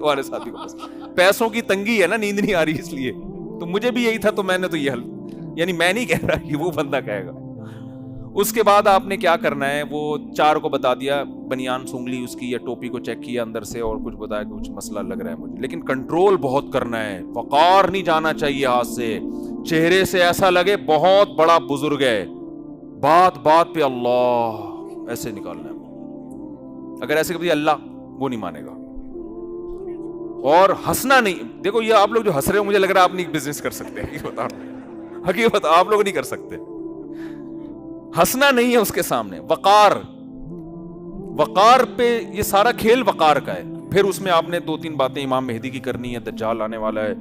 تمہارے ساتھی کو پیسوں کی تنگی ہے نا, نیند نہیں آ رہی اس لیے. تو مجھے بھی یہی تھا, تو میں نے تو یہ حل, یعنی میں نہیں کہہ رہا, یہ وہ بندہ کہے گا. اس کے بعد آپ نے کیا کرنا ہے, وہ 4 کو بتا دیا, بنیان سونگ لی اس کی یا ٹوپی کو چیک کیا اندر سے, اور کچھ بتایا کہ کچھ مسئلہ لگ رہا ہے مجھے, لیکن کنٹرول بہت کرنا ہے, وقار نہیں جانا چاہیے ہاتھ سے, چہرے سے ایسا لگے بہت بڑا بزرگ ہے, بات بات پہ اللہ ایسے نکالنا ہے. اگر ایسے کبھی اللہ, وہ نہیں مانے گا. اور ہنسنا نہیں, دیکھو یہ آپ لوگ جو ہنس رہے ہو, مجھے لگ رہا ہے آپ نہیں بزنس کر سکتے, حقیقت آپ لوگ نہیں کر سکتے. ہنسنا نہیں ہے اس کے سامنے, وقار, وقار پہ یہ سارا کھیل وقار کا ہے. پھر اس میں آپ نے 2-3 باتیں امام مہدی کی کرنی ہے, دجال آنے والا ہے,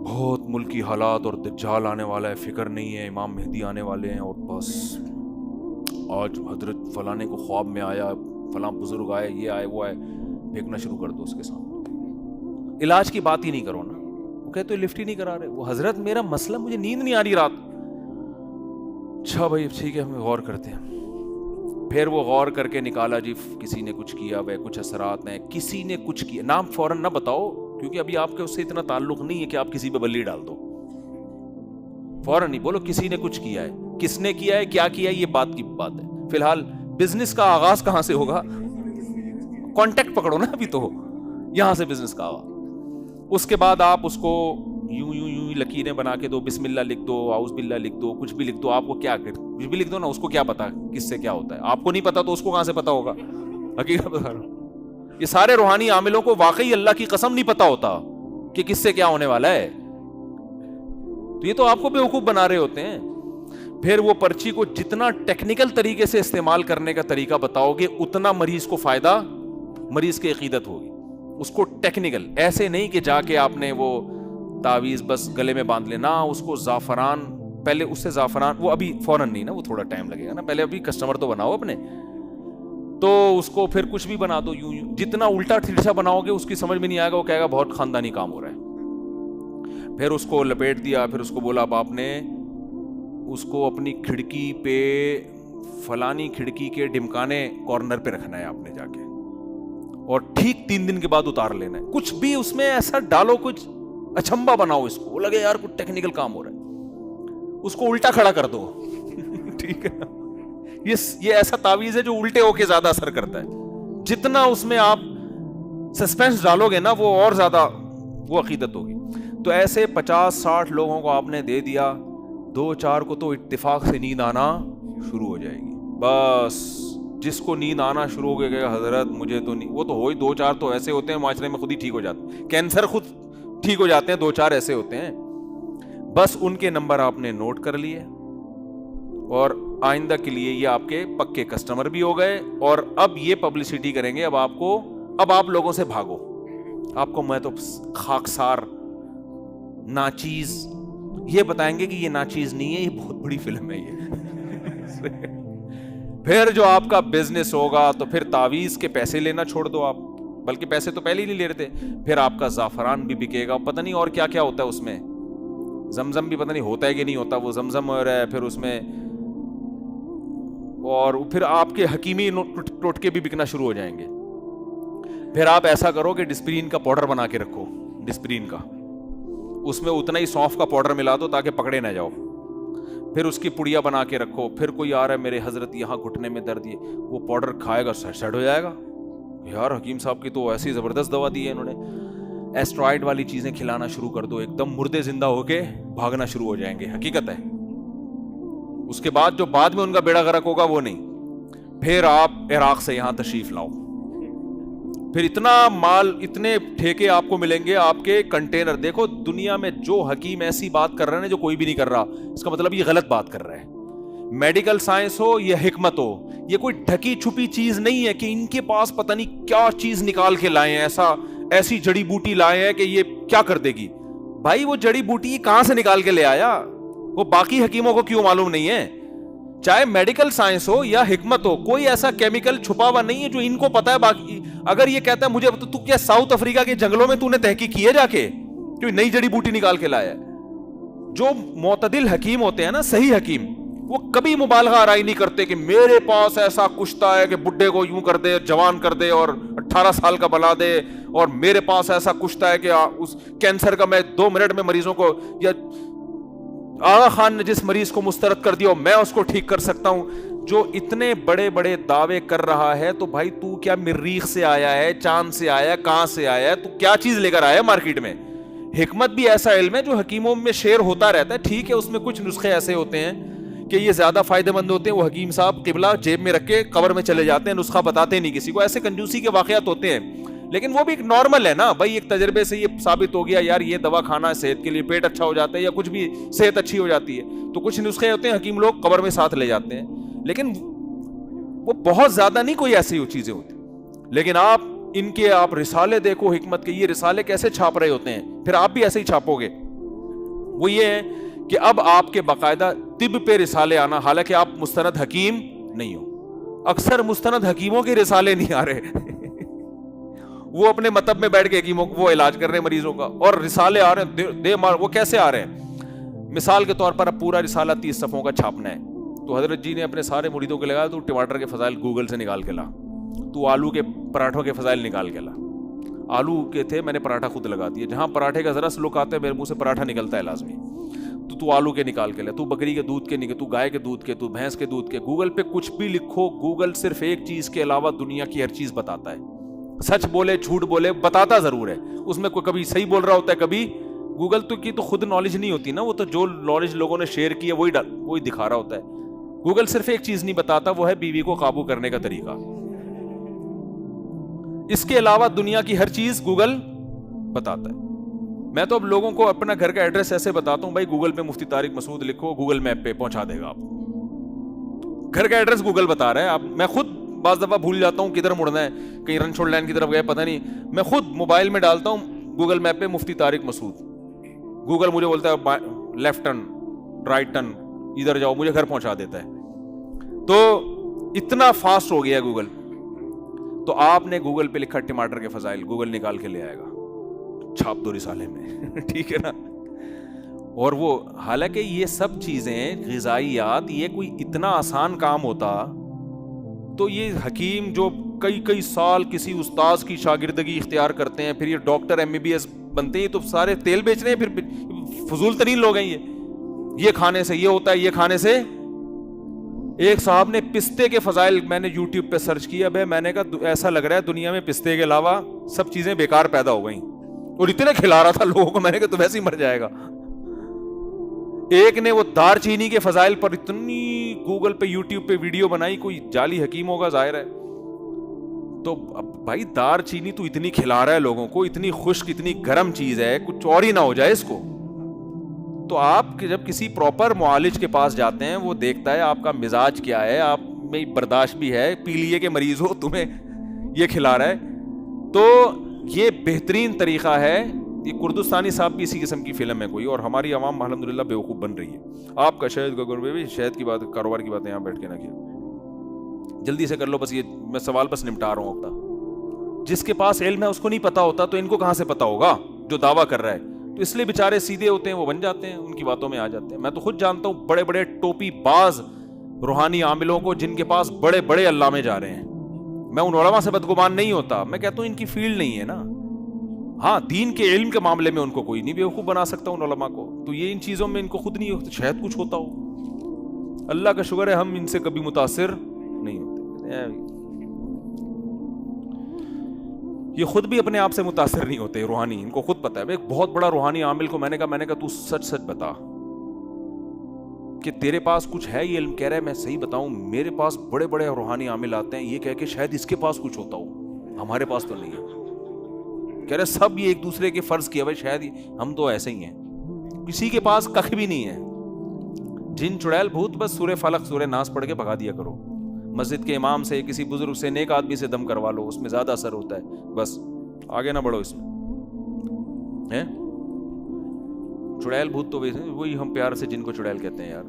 بہت ملکی حالات اور دجال آنے والا ہے, فکر نہیں ہے, امام مہدی آنے والے ہیں, اور بس آج حضرت فلانے کو خواب میں آیا, فلاں بزرگ آئے, یہ آئے, وہ آئے, پھینکنا شروع کر دو اس کے سامنے. علاج کی بات ہی نہیں کرو نا, وہ کہتے لفٹ ہی نہیں کرا رہے, وہ حضرت میرا مسئلہ, مجھے نیند نہیں آ رہی رات. اچھا بھائی ٹھیک ہے, ہم غور کرتے ہیں. پھر وہ غور کر کے نکالا, جی کسی نے کچھ کیا, وہ کچھ اثرات ہیں, کسی نے کچھ کیا, نام فوراً نہ بتاؤ کیونکہ ابھی آپ کے اس سے اتنا تعلق نہیں ہے کہ آپ کسی پہ بلی ڈال دو. فوراً نہیں بولو کسی نے کچھ کیا ہے, کس نے کیا ہے, کیا کیا ہے, یہ بات کی بات ہے. فی الحال بزنس کا آغاز کہاں سے ہوگا, کانٹیکٹ پکڑو نا, ابھی تو یہاں سے بزنس کا آغاز. اس کے بعد آپ اس کو یوں یوں یوں لکیریں بنا کے دو, بسم اللہ لکھ دو, اعوذ باللہ لکھ دو, کچھ بھی لکھ دو. آپ کو کیا, کچھ بھی لکھ دو نا, اس کو کیا پتا کس سے کیا ہوتا ہے, آپ کو نہیں پتا تو اس کو کہاں سے پتا ہوگا. حقیقت بتا رہا ہوں, یہ سارے روحانی عاملوں کو واقعی اللہ کی قسم نہیں پتا ہوتا کہ کس سے کیا ہونے والا ہے, تو یہ تو آپ کو بیوقوف بنا رہے ہوتے ہیں. پھر وہ پرچی کو جتنا ٹیکنیکل طریقے سے استعمال کرنے کا طریقہ بتاؤ گے, اتنا مریض کو فائدہ, مریض کی عقیدت ہوگی. اس کو ٹیکنیکل, ایسے نہیں کہ جا کے آپ نے وہ تعویذ بس گلے میں باندھ لینا, اس کو زعفران, پہلے اس سے زعفران, وہ ابھی فوراً نہیں نا, وہ تھوڑا ٹائم لگے گا نا, پہلے ابھی کسٹمر تو بناؤ اپنے, تو اس کو پھر کچھ بھی بنا دو, یوں یوں جتنا الٹا ٹھیڑسا بناؤ گے اس کی سمجھ میں نہیں آئے گا, وہ کہے گا بہت خاندانی کام ہو رہا ہے. پھر اس کو لپیٹ دیا, پھر اس کو بولا اب آپ نے اس کو اپنی کھڑکی پہ, فلانی کھڑکی کے ڈمکانے کارنر پہ رکھنا ہے آپ نے جا کے, اور ٹھیک 3 دن کے بعد اتار لینا ہے. کچھ بھی اس میں ایسا ڈالو, کچھ اچھمبا بناؤ, اس کو لگے یار کچھ ٹیکنیکل کام ہو رہا ہے, اس کو الٹا کھڑا کر دو. ٹھیک ہے, یہ ایسا تعویذ ہے جو الٹے ہو کے زیادہ اثر کرتا ہے. جتنا اس میں آپ سسپینس ڈالو گے نا, وہ اور زیادہ وہ عقیدت ہوگی. تو ایسے 50-60 لوگوں کو آپ نے دے دیا, 2-4 کو تو اتفاق سے نیند آنا شروع ہو جائے گی. بس جس کو نیند آنا شروع ہو گیا, حضرت مجھے تو نہیں, وہ تو ہو ہی 2-4 تو ایسے ہوتے ہیں معاشرے میں خود ہی ٹھیک ہو جاتے ہیں, کینسر خود ٹھیک ہو جاتے ہیں, 2-4 ایسے ہوتے ہیں. بس ان کے نمبر آپ نے نوٹ کر لیے, اور آئندہ کے لیے یہ آپ کے پکے کسٹمر بھی ہو گئے. اور اب یہ پبلسٹی کریں گے, اب آپ لوگوں سے بھاگو, آپ کو میں تو خاکسار ناچیز یہ بتائیں گے کہ یہ ناچیز نہیں ہے, یہ بہت بڑی فلم ہے یہ. پھر جو آپ کا بزنس ہوگا تو پھر تعویذ کے پیسے لینا چھوڑ دو آپ, بلکہ پیسے تو پہلے ہی نہیں لے رہے تھے. پھر آپ کا زعفران بھی بکے گا, پتہ نہیں اور کیا کیا ہوتا ہے اس میں, زمزم بھی پتہ نہیں ہوتا ہے کہ نہیں ہوتا, وہ زمزم ہو رہا ہے پھر اس میں, اور پھر آپ کے حکیمی ٹوٹکے بھی بکنا شروع ہو جائیں گے. پھر آپ ایسا کرو کہ ڈسپرین کا پاؤڈر بنا کے رکھو, ڈسپرین کا, اس میں اتنا ہی سونف کا پاؤڈر ملا دو تاکہ پکڑے نہ جاؤ. پھر اس کی پڑیا بنا کے رکھو. پھر کوئی آ رہا ہے میرے حضرت یہاں گھٹنے میں درد, یہ وہ پاؤڈر کھائے گا سیٹ ہو جائے گا. یار حکیم صاحب کی تو ایسی زبردست دوا دی ہے انہوں نے, ایسٹرائڈ والی چیزیں کھلانا شروع کر دو, ایک دم مردے زندہ ہو کے بھاگنا شروع ہو جائیں گے. حقیقت ہے. اس کے بعد جو بعد میں ان کا بیڑا غرق ہوگا وہ نہیں. پھر آپ عراق سے یہاں تشریف لاؤ, پھر اتنا مال, اتنے ٹھیکے آپ کو ملیں گے, آپ کے کنٹینر. دیکھو دنیا میں جو حکیم ایسی بات کر رہے ہیں جو کوئی بھی نہیں کر رہا, اس کا مطلب یہ غلط بات کر رہا ہے. میڈیکل سائنس ہو یا حکمت ہو, یہ کوئی ڈھکی چھپی چیز نہیں ہے کہ ان کے پاس پتہ نہیں کیا چیز نکال کے لائے ہیں, ایسی جڑی بوٹی لائے ہیں کہ یہ کیا کر دے گی. بھائی وہ جڑی بوٹی کہاں سے نکال کے لے آیا, وہ باقی حکیموں کو کیوں معلوم نہیں ہے؟ چاہے میڈیکل سائنس ہو یا حکمت ہو, کوئی ایسا کیمیکل چھپا ہوا نہیں ہے جو ان کو پتا ہے. باقی اگر یہ کہتا ہے مجھے تو کیا ساؤتھ افریقہ کے جنگلوں میں تو نے تحقیق کی ہے جا کے جو نئی جڑی بوٹی نکال کے لایا ہے؟ جو معتدل حکیم ہوتے ہیں نا, صحیح حکیم, وہ کبھی مبالغہ آرائی نہیں کرتے کہ میرے پاس ایسا کشتا ہے کہ بڈھے کو یوں کر دے, جوان کر دے اور 18 سال کا بنا دے, اور میرے پاس ایسا کشتا ہے کہ اس کینسر کا میں 2 منٹ میں مریضوں کو, یا آغا خان نے جس مریض کو مسترد کر دیا میں اس کو ٹھیک کر سکتا ہوں. جو اتنے بڑے بڑے دعوے کر رہا ہے, تو بھائی تو کیا مریخ سے آیا ہے, چاند سے آیا ہے, کہاں سے آیا ہے, تو کیا چیز لے کر آیا ہے مارکیٹ میں؟ حکمت بھی ایسا علم ہے جو حکیموں میں شیئر ہوتا رہتا ہے. ٹھیک ہے, اس میں کچھ نسخے ایسے ہوتے ہیں کہ یہ زیادہ فائدہ مند ہوتے ہیں, وہ حکیم صاحب قبلہ جیب میں رکھ کے قبر میں چلے جاتے ہیں, نسخہ بتاتے نہیں کسی کو, ایسے کنجوسی کے واقعات ہوتے ہیں. لیکن وہ بھی ایک نارمل ہے نا بھائی, ایک تجربے سے یہ ثابت ہو گیا یار یہ دوا کھانا ہے صحت کے لیے, پیٹ اچھا ہو جاتا ہے یا کچھ بھی صحت اچھی ہو جاتی ہے. تو کچھ نسخے ہوتے ہیں حکیم لوگ قبر میں ساتھ لے جاتے ہیں, لیکن وہ بہت زیادہ نہیں کوئی ایسی چیزیں ہوتی. لیکن آپ ان کے آپ رسالے دیکھو حکمت کے, یہ رسالے کیسے چھاپ رہے ہوتے ہیں, پھر آپ بھی ایسے ہی چھاپو گے. وہ یہ ہے کہ اب آپ کے باقاعدہ طب پہ رسالے آنا, حالانکہ آپ مستند حکیم نہیں ہو. اکثر مستند حکیموں کے رسالے نہیں آ رہے وہ اپنے مطب میں بیٹھ کے حکیموں وہ علاج کر رہے ہیں مریضوں کا, اور رسالے آ رہے ہیں وہ کیسے آ رہے ہیں؟ مثال کے طور پر اب پورا رسالہ 30 صفحوں کا چھاپنا ہے, تو حضرت جی نے اپنے سارے مریدوں کو لگایا تو ٹماٹر کے فضائل گوگل سے نکال کے لا, تو آلو کے پراٹھوں کے فضائل نکال کے لا. آلو کے تھے, میں نے پراٹھا خود لگا دیا, جہاں پراٹھے کا ذرا سا لک آتا ہے میرے منہ سے پراٹھا نکلتا ہے لازمی, تو آلو کے نکال کے لے, تو بکری کے دودھ کے نکل, تو گائے کے دودھ کے, تو بھینس کے دودھ کے. گوگل پہ کچھ بھی لکھو, گوگل صرف ایک چیز کے علاوہ دنیا کی ہر چیز بتاتا ہے. سچ بولے جھوٹ بولے بتاتا ضرور ہے, اس میں کوئی کبھی صحیح بول رہا ہوتا ہے کبھی. گوگل تو کی تو خود نالج نہیں ہوتی نا, وہ تو جو نالج لوگوں نے شیئر کی ہے وہی دکھا رہا ہوتا ہے. گوگل صرف ایک چیز نہیں بتاتا, وہ ہے بیوی کو قابو کرنے کا طریقہ. اس کے علاوہ دنیا کی ہر چیز گوگل بتاتا ہے. میں تو اب لوگوں کو اپنا گھر کا ایڈریس ایسے بتاتا ہوں, بھائی گوگل پہ مفتی طارق مسعود لکھو, گوگل میپ پہ پہنچا دے گا آپ کو. گھر کا ایڈریس گوگل بتا رہا ہے. میں خود بعض دفعہ بھول جاتا ہوں کدھر مڑنا ہے, کہیں رنچوڑ لائن کی طرف گئے پتہ نہیں, میں خود موبائل میں ڈالتا ہوں گوگل میپ پہ مفتی طارق مسعود, گوگل مجھے بولتا ہے لیفٹ ٹرن, رائٹ ٹرن, ادھر جاؤ, مجھے گھر پہنچا دیتا ہے. تو اتنا فاسٹ ہو گیا ہے گوگل. تو آپ نے گوگل پہ لکھا ٹماٹر کے فضائل, گوگل نکال کے لے آئے گا, چھاپ دو رسالے میں ٹھیک ہے نا. اور وہ حالانکہ یہ سب چیزیں غذائیات, یہ کوئی اتنا آسان کام ہوتا تو یہ حکیم جو کئی سال کسی استاذ کی شاگردگی اختیار کرتے ہیں, پھر یہ ڈاکٹر MBBS بنتے ہیں, تو سارے تیل بیچ رہے ہیں, پھر فضول ترین لوگ ہیں یہ کھانے سے یہ ہوتا ہے, یہ کھانے سے. ایک صاحب نے پستے کے فضائل میں نے یوٹیوب پہ سرچ کیا, میں نے کہا ایسا لگ رہا ہے دنیا میں پستے کے علاوہ سب چیزیں بیکار پیدا ہو گئیں, اور اتنے کھلا رہا تھا لوگوں کو, میں نے کہا تو ویسے ہی مر جائے گا. ایک نے وہ دار چینی کے فضائل پر اتنی گوگل پہ یوٹیوب پہ ویڈیو بنائی, کوئی جعلی حکیم ہوگا ظاہر ہے. تو اب بھائی دار چینی تو اتنی کھلا رہا ہے لوگوں کو, اتنی خشک اتنی گرم چیز ہے, کچھ اور ہی نہ ہو جائے اس کو. تو آپ جب کسی پراپر معالج کے پاس جاتے ہیں, وہ دیکھتا ہے آپ کا مزاج کیا ہے, آپ میں برداشت بھی ہے, پی لیے کے مریض ہو, تمہیں یہ کھلا رہا ہے. تو یہ بہترین طریقہ ہے. یہ کردستانی صاحب بھی اسی قسم کی فلم ہے کوئی, اور ہماری عوام الحمدللہ بیوقوف بن رہی ہے. آپ کا شہد کا گربے بھی شہد کی بات, کاروبار کی باتیں یہاں بیٹھ کے نہ کیا, جلدی سے کر لو بس, یہ میں سوال بس نمٹا رہا ہوں. جس کے پاس علم ہے اس کو نہیں پتا ہوتا, تو ان کو کہاں سے پتا ہوگا جو دعویٰ کر رہا ہے. تو اس لیے بیچارے سیدھے ہوتے ہیں, وہ بن جاتے ہیں, ان کی باتوں میں آ جاتے ہیں. میں تو خود جانتا ہوں بڑے بڑے ٹوپی باز روحانی عاملوں کو, جن کے پاس بڑے بڑے علامے جا رہے ہیں. میں ان علماء سے بدگمان نہیں ہوتا, میں کہتا ہوں ان کی فیلڈ نہیں ہے نا. ہاں دین کے علم کے معاملے میں ان کو کوئی نہیں بیوقوف بنا سکتا ان علماء کو, تو یہ ان چیزوں میں ان کو خود نہیں ہوتا. شاید کچھ ہوتا ہو, اللہ کا شکر ہے ہم ان سے کبھی متاثر نہیں ہوتے. یہ خود بھی اپنے آپ سے متاثر نہیں ہوتے روحانی, ان کو خود پتا ہے. ایک بہت بڑا روحانی عامل کو میں نے کہا تو سچ بتا کہ تیرے پاس کچھ ہے, یہ علم کہہ رہا ہے. میں صحیح بتاؤں, میرے پاس بڑے بڑے روحانی عامل آتے ہیں یہ کہہ کے شاید اس کے پاس کچھ ہوتا ہو, ہمارے پاس تو نہیں ہے. کہہ رہے سب یہ ایک دوسرے کے فرض کیا بھائی, شاید ہم تو ایسے ہی ہیں, کسی کے پاس کخ بھی نہیں ہے. جن چڑیل بھوت بس سورہ فلق سورہ ناس پڑھ کے بھگا دیا کرو. مسجد کے امام سے, کسی بزرگ سے, نیک آدمی سے دم کروا لو, اس میں زیادہ اثر ہوتا ہے. بس آگے نہ بڑھو اس میں. چڑیل بھوت تو وہی ہم پیار سے جن کو چڑیل کہتے ہیں یار.